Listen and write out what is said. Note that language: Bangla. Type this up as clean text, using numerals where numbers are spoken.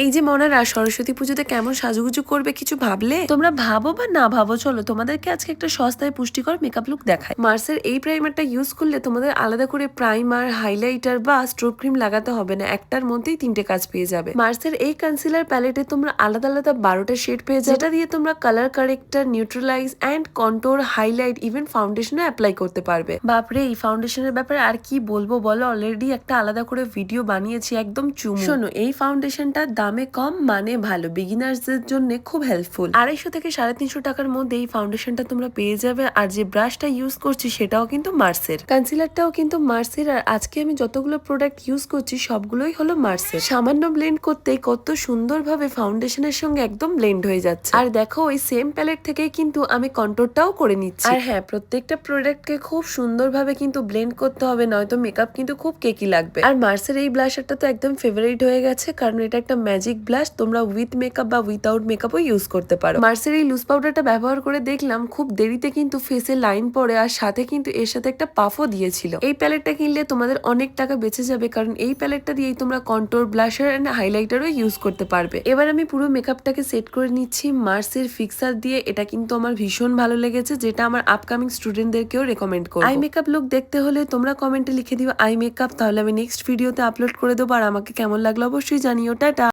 এই যে মনারা সরস্বতী পুজোতে কেমন সাজুগুজু করবে কিছু ভাবলে? তোমরা ভাবো বা না ভাবো, চলো তোমাদেরকে আজকে একটা সস্তায় পুষ্টিকর মেকআপ লুক দেখায়। মার্সের এই প্রাইমারটা ইউজ করলে তোমাদের আলাদা করে প্রাইমার, হাইলাইটার বা স্ট্রোব ক্রিম লাগাতে হবে না, একটার মধ্যেই 3টে কাজ পেয়ে যাবে। মার্সের এই কনসিলার প্যালেটে তোমরা আলাদা আলাদা 12টা শেড পেয়ে যাবে, যেটা দিয়ে তোমরা colour corrector, neutralise and contour, highlight, even ফাউন্ডেশনে অ্যাপ্লাই করতে পারবে। বাপরে, এই ফাউন্ডেশনের ব্যাপারে আর কি বলবো বলো, অলরেডি একটা আলাদা করে ভিডিও বানিয়েছি, একদম চুমু। শোনো, এই ফাউন্ডেশনটা দামে কম, মানে ভালো, বিগিনার্সদের জন্য খুব হেল্পফুল। 250 থেকে 350 টাকার মধ্যে এই ফাউন্ডেশনটা তোমরা পেয়ে যাবে। আর যে ব্রাশটা ইউজ করছি সেটাও কিন্তু মার্সের, কনসিলারটাও কিন্তু মার্সের। আর আজকে আমি যতগুলো প্রোডাক্ট ইউজ করছি সবগুলোই হলো মার্সের। সামান্য ব্লেন্ড করতেই কত সুন্দরভাবে ফাউন্ডেশনের সঙ্গে একদম ব্লেন্ড হয়ে যাচ্ছে। আর দেখো, ওই সেম প্যালেট থেকেই কিন্তু আমি কন্ট্রোরটাও করে নিচ্ছি। আর হ্যাঁ, প্রত্যেকটা প্রোডাক্টকে খুব সুন্দরভাবে কিন্তু ব্লেন্ড করতে হবে, নয়তো মেকআপ কিন্তু খুব কেকি লাগবে। আর মার্সের এই ব্লাশারটা তো একদম ফেভারিট হয়ে গেছে, কারণ এটা একটা ম্যাজিক ব্লাশ। তোমরা উইথ মেকআপ বা উইথাউট মেকআপও ইউজ করতে পারো। মার্সের এই লুজ পাউডারটা ব্যবহার করে দেখলাম খুব দেরিতে কিন্তু ফেসে লাইন পড়ে, আর সাথে কিন্তু এর সাথে একটা পাফও দিয়েছিল। এই প্যালেটটা কিনলে তোমাদের অনেক টাকা বেঁচে যাবে, কারণ এই প্যালেটটা দিয়েই তোমরা কন্ট্রোর, ব্লাশার এন্ড হাইলাইটারও ইউজ করতে পারবে। এবার আমি পুরো মেকআপটাকে সেট করে নিচ্ছি মার্সের ফিক্সার দিয়ে। এটা কিন্তু আমার ভীষণ ভালো লেগেছে, যেটা আমার আপকামিং স্টুডেন্টদেরকেও রেকমেন্ড করব। আই মেকআপ লুক দেখতে হলে তোমরা কমেন্টে লিখে দিও আই মেকআপ, তাহলে আমি নেক্সট ভিডিওতে আপলোড করে দেবো। আর আমাকে কেমন লাগলো অবশ্যই জানিও। টাটা।